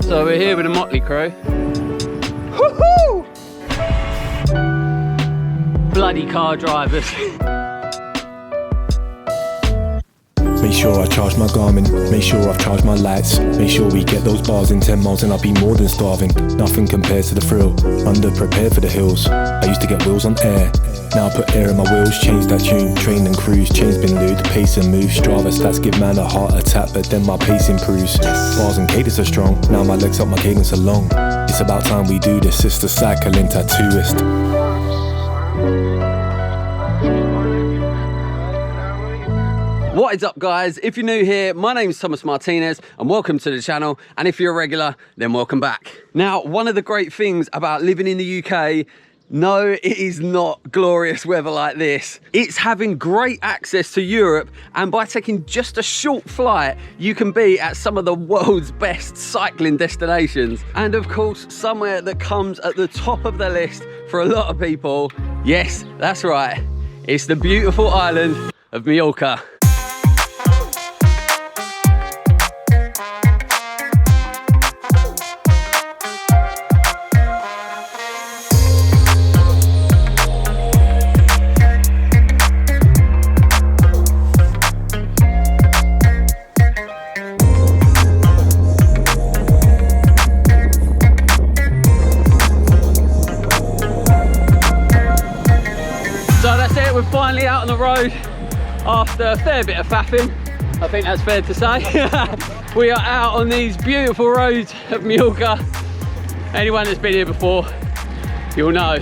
So we're here with a motley crew. Woohoo! Bloody car drivers. Make sure I charge my Garmin, make sure I've charged my lights. Make sure we get those bars in 10 miles and I'll be more than starving. Nothing compares to the thrill, under-prepared for the hills. I used to get wheels on air, now I put air in my wheels. Change that tune, train and cruise, chains been lewd, pace and move. Strava stats give man a heart attack, but then my pace improves. Bars and cadence are strong, now my legs up, my cadence are long. It's about time we do this, it's the cycling tattooist. What is up, guys? If you're new here, my name is Thomas Martinez and welcome to the channel. And if you're a regular, then welcome back. Now, one of the great things about living in the UK, no, it is not glorious weather like this. It's having great access to Europe, and by taking just a short flight, you can be at some of the world's best cycling destinations. And of course, somewhere that comes at the top of the list for a lot of people. Yes, that's right. It's the beautiful island of Mallorca. We're finally out on the road after a fair bit of faffing. I think that's fair to say. We are out on these beautiful roads of Mallorca. Anyone that's been here before, you'll know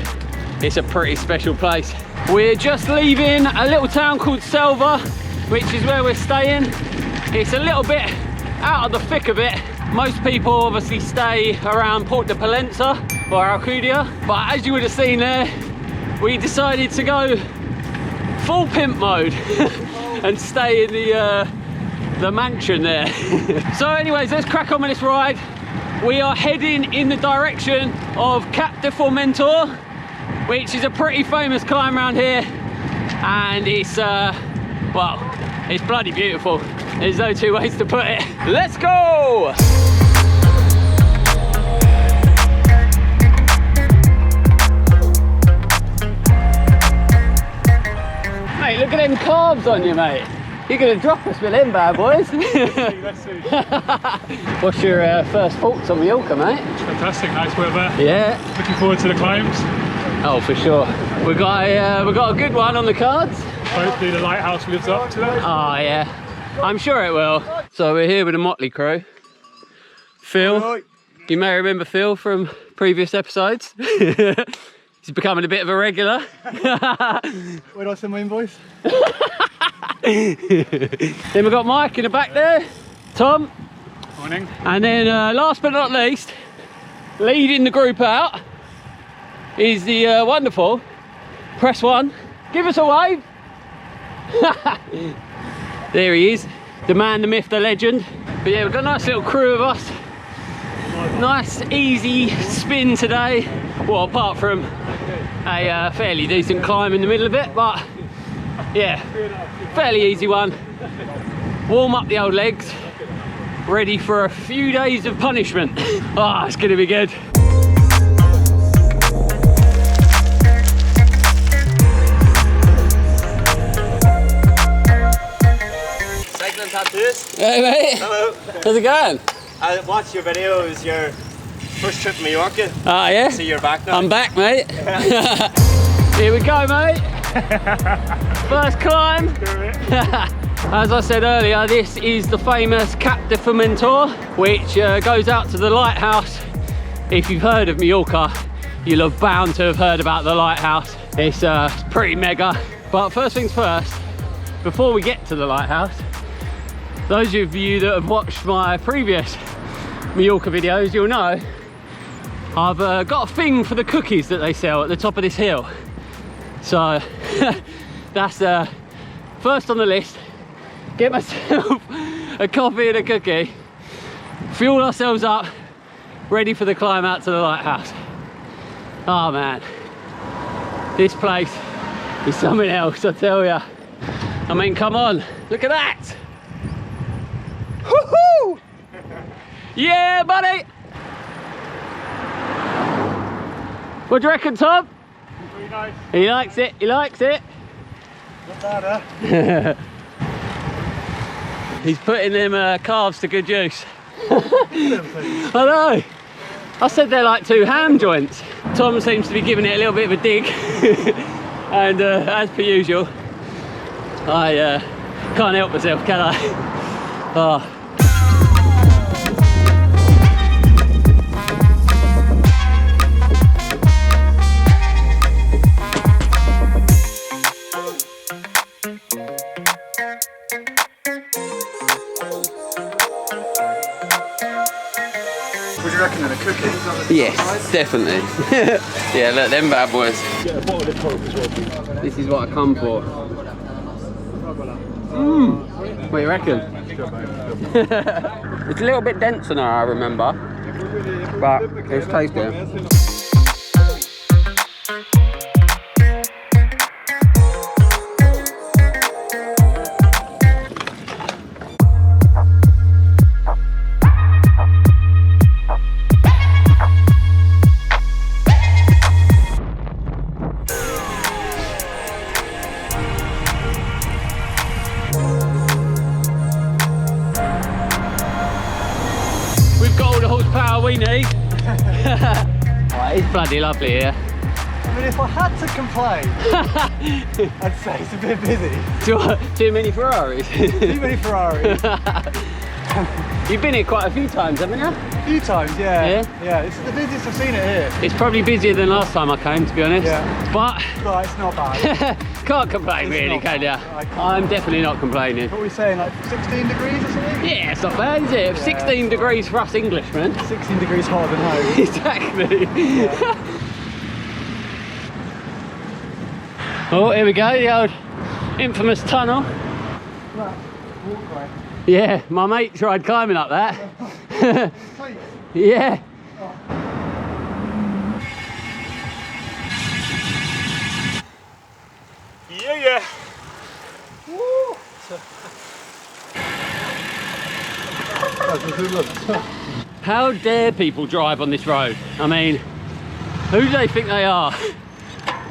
it's a pretty special place. We're just leaving a little town called Selva, which is where we're staying. It's a little bit out of the thick of it. Most people obviously stay around Port de Pollenca or Alcudia, but as you would have seen there, we decided to go full pimp mode and stay in the mansion there. So anyways, let's crack on with this ride. We are heading in the direction of Coll de Femenia, which is a pretty famous climb around here, and it's well, it's bloody beautiful. There's no two ways to put it. Let's go! Mate, look at them carbs on you, mate. You're going to drop us with them bad boys. Let's see. What's your first thoughts on Mallorca, mate? Fantastic, nice weather. Yeah. Looking forward to the climbs. Oh, for sure. We got a good one on the cards. Hopefully the lighthouse lives up to that. Oh, yeah. I'm sure it will. So we're here with a motley crew. Phil. You may remember Phil from previous episodes. He's becoming a bit of a regular. Where do I send my invoice? Then we've got Mike in the back there, Tom. Morning. And then last but not least, leading the group out is the wonderful Press One. Give us a wave. There he is, the man, the myth, the legend. But yeah, we've got a nice little crew of us. Nice easy spin today, well, apart from a fairly decent climb in the middle of it, but yeah, fairly easy one. Warm up the old legs, ready for a few days of punishment. Ah, it's gonna be good. Cycling tattoos. Hey mate. Hello. How's it going? I watched your video. It was your first trip to Mallorca. Ah, yeah? So you're back now. I'm back, mate. Here we go, mate. First climb. As I said earlier, this is the famous Coll de Femenia, which goes out to the lighthouse. If you've heard of Mallorca, you'll have bound to have heard about the lighthouse. It's pretty mega. But first things first, before we get to the lighthouse, those of you that have watched my previous Mallorca videos, you'll know I've got a thing for the cookies that they sell at the top of this hill. So that's first on the list. Get myself a coffee and a cookie, fuel ourselves up, ready for the climb out to the lighthouse. Oh man, this place is something else, I tell ya. I mean, come on, look at that. Woohoo! Yeah, buddy! What do you reckon, Tom? Pretty nice. He likes it, he likes it. Not bad, huh? He's putting them calves to good use. I know. I said they're like two ham joints. Tom seems to be giving it a little bit of a dig. And as per usual, I can't help myself, can I? Oh. What do you reckon then, a cookie? Yes, definitely. Yeah, look, them bad boys. Get a bottle of Coke as well, please. This is what I come for. What do you reckon? It's a little bit denser now, I remember, but it's tasty. We need. Oh, it's bloody lovely here. I mean, if I had to complain, I'd say it's a bit busy. Too many Ferraris. Too many Ferraris. You've been here quite a few times, haven't you? A few times, yeah. Yeah? Yeah, it's the busiest I've seen it here. It's probably busier than last time I came, to be honest. Yeah. But it's not bad. can't complain, really, not can ya? bad. I'm definitely not complaining. What are we saying, like 16 degrees or something? Yeah, it's not bad, is it? Yeah. 16 degrees for us Englishmen. 16 degrees hotter than home. Exactly. Yeah. Oh, here we go, the old infamous tunnel. Walkway. Yeah, my mate tried climbing up that. Yeah. Yeah. Woo! How dare people drive on this road? I mean, who do they think they are?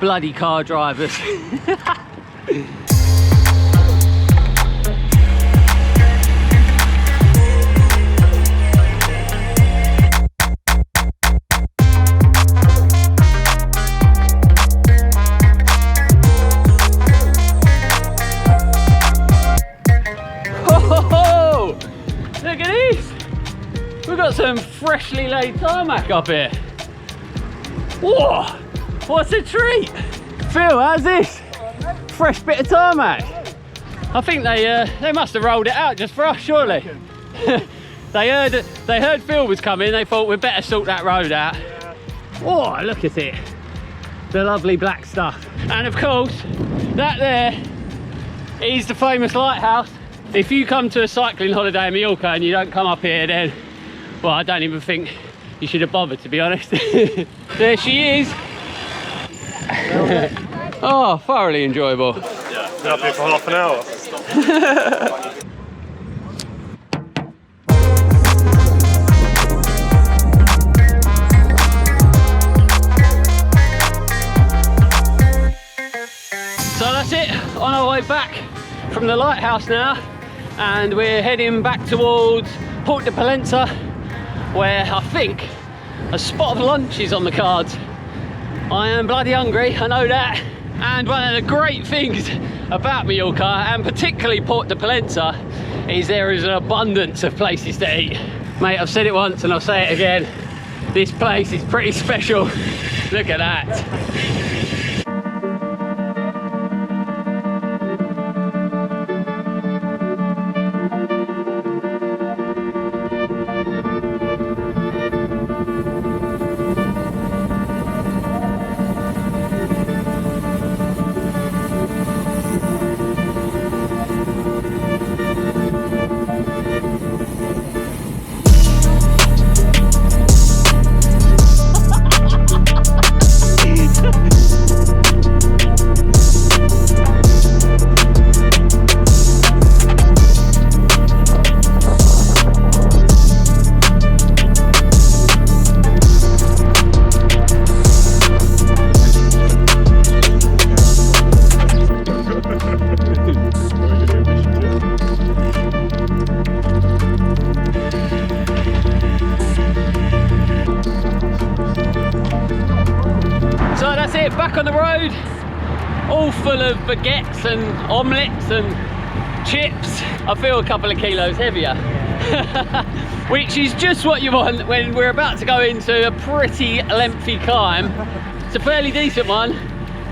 Bloody car drivers. Look at this! We've got some freshly laid tarmac up here. Whoa! What a treat! Phil, how's this? Fresh bit of tarmac. I think they must have rolled it out just for us, surely. They heard Phil was coming. They thought we'd better sort that road out. Whoa! Look at it. The lovely black stuff. And of course, that there is the famous lighthouse. If you come to a cycling holiday in Mallorca and you don't come up here, then, well, I don't even think you should have bothered, to be honest. There she is. Oh, thoroughly enjoyable. Yeah, been up here for half an hour. So that's it, on our way back from the lighthouse now, and we're heading back towards Port de Pollenca, where I think a spot of lunch is on the cards. I am bloody hungry, I know that, and one of the great things about Mallorca, and particularly Port de Pollenca, is there is an abundance of places to eat. Mate, I've said it once and I'll say it again, this place is pretty special. Look at that. all full of baguettes and omelettes and chips. I feel a couple of kilos heavier. Which is just what you want when we're about to go into a pretty lengthy climb. It's a fairly decent one,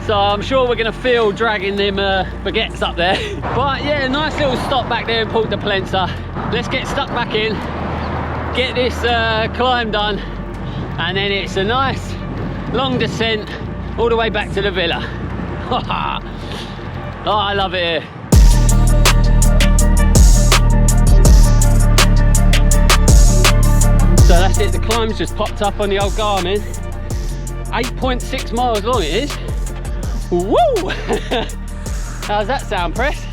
so I'm sure we're going to feel dragging them baguettes up there. But yeah, nice little stop back there in Port de Pollenca. Let's get stuck back in, get this climb done, and then it's a nice long descent all the way back to the villa. Oh, I love it here. So that's it, the climb's just popped up on the old Garmin. 8.6 miles long it is. Woo! How's that sound, Press?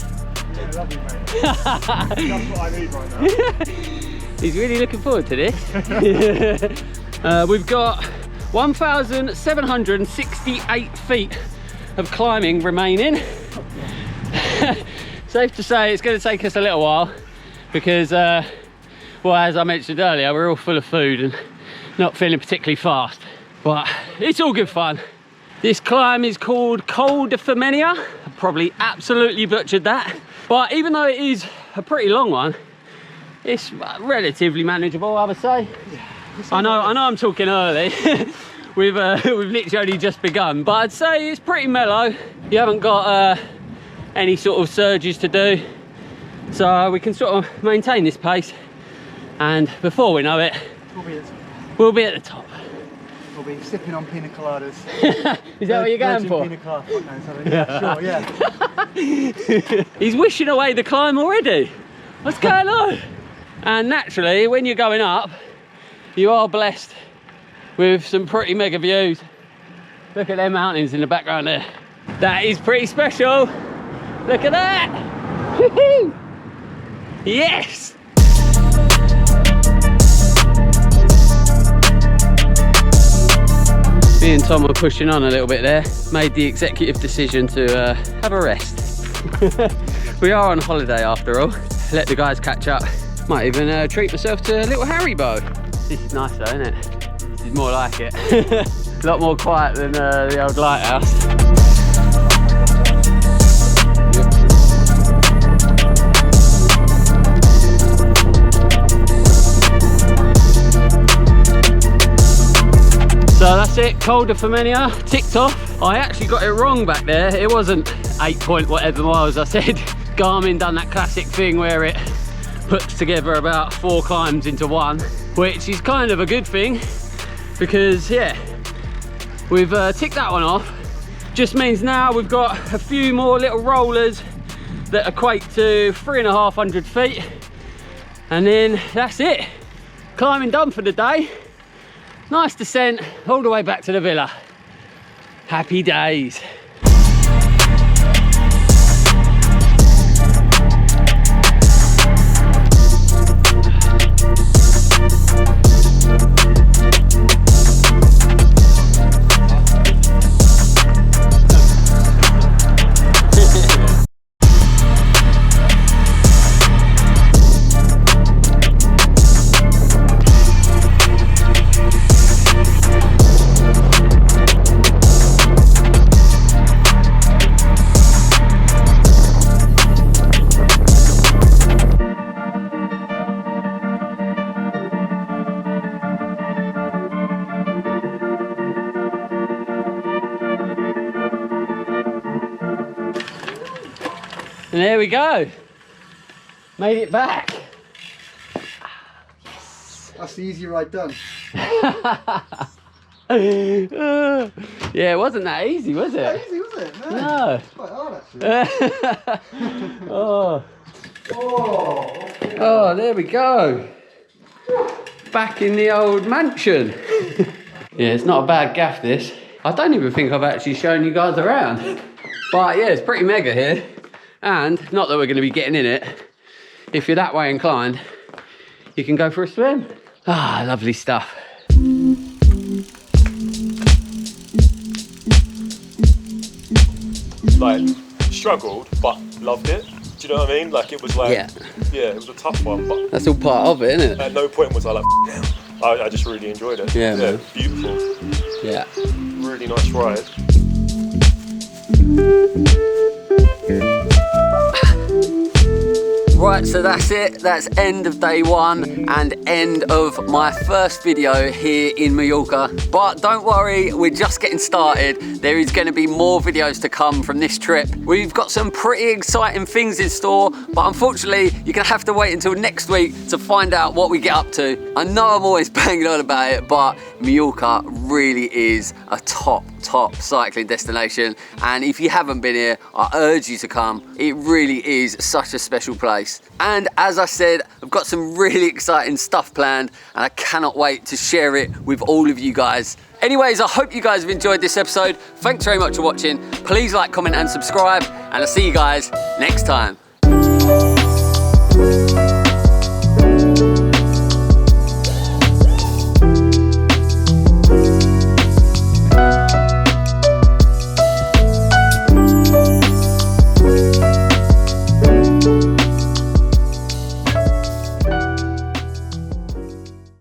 Yeah, lovely, mate. That's what I need right now. He's really looking forward to this. We've got 1,768 feet of climbing remaining. Safe to say it's going to take us a little while because well, as I mentioned earlier, we're all full of food and not feeling particularly fast, but it's all good fun. This climb is called Coll de Femenia. I probably absolutely butchered that, but even though it is a pretty long one, it's relatively manageable, I would say. I know I'm talking early. we've literally only just begun, but I'd say it's pretty mellow. You haven't got any sort of surges to do, so we can sort of maintain this pace. And before we know it, we'll be at the top. We'll be sipping on pina coladas. Is that what you're going for? Pina colada. Yeah, sure, yeah. He's wishing away the climb already. What's going on? And naturally, when you're going up, you are blessed with some pretty mega views. Look at them mountains in the background there. That is pretty special. Look at that. Woohoo! Yes! Me and Tom were pushing on a little bit there. Made the executive decision to have a rest. We are on holiday after all. Let the guys catch up. Might even treat myself to a little Haribo. This is nice though, isn't it? This is more like it. A lot more quiet than the old lighthouse. So that's it, Coll de Femenia, ticked off. I actually got it wrong back there. It wasn't 8 point whatever miles I said. Garmin done that classic thing where it puts together about 4 climbs into one, which is kind of a good thing because yeah, we've ticked that one off. Just means now we've got a few more little rollers that equate to 350 feet. And then that's it. Climbing done for the day. Nice descent all the way back to the villa. Happy days. And there we go. Made it back. Yes. That's the easy ride done. Yeah, it wasn't that easy, was it? Not easy, was it? No. It's quite hard actually. Oh, there we go. Back in the old mansion. Yeah, it's not a bad gaff this. I don't even think I've actually shown you guys around. But yeah, it's pretty mega here. And not that we're going to be getting in it. If you're that way inclined, you can go for a swim. Ah, lovely stuff. Like, struggled, but loved it. Do you know what I mean? Like, it was like, yeah, it was a tough one, but that's all part of it, isn't it? At no point was I like, I just really enjoyed it. Yeah, man. Beautiful. Yeah. Really nice ride. Right, so that's it. That's end of day one and end of my first video here in Mallorca. But don't worry, we're just getting started. There is going to be more videos to come from this trip. We've got some pretty exciting things in store, but unfortunately, you're going to have to wait until next week to find out what we get up to. I know I'm always banging on about it, but Mallorca really is a top cycling destination. And if you haven't been here, I urge you to come. It really is such a special place. And as I said, I've got some really exciting stuff planned and I cannot wait to share it with all of you guys. Anyways, I hope you guys have enjoyed this episode. Thanks very much for watching. Please like, comment and subscribe, and I'll see you guys next time.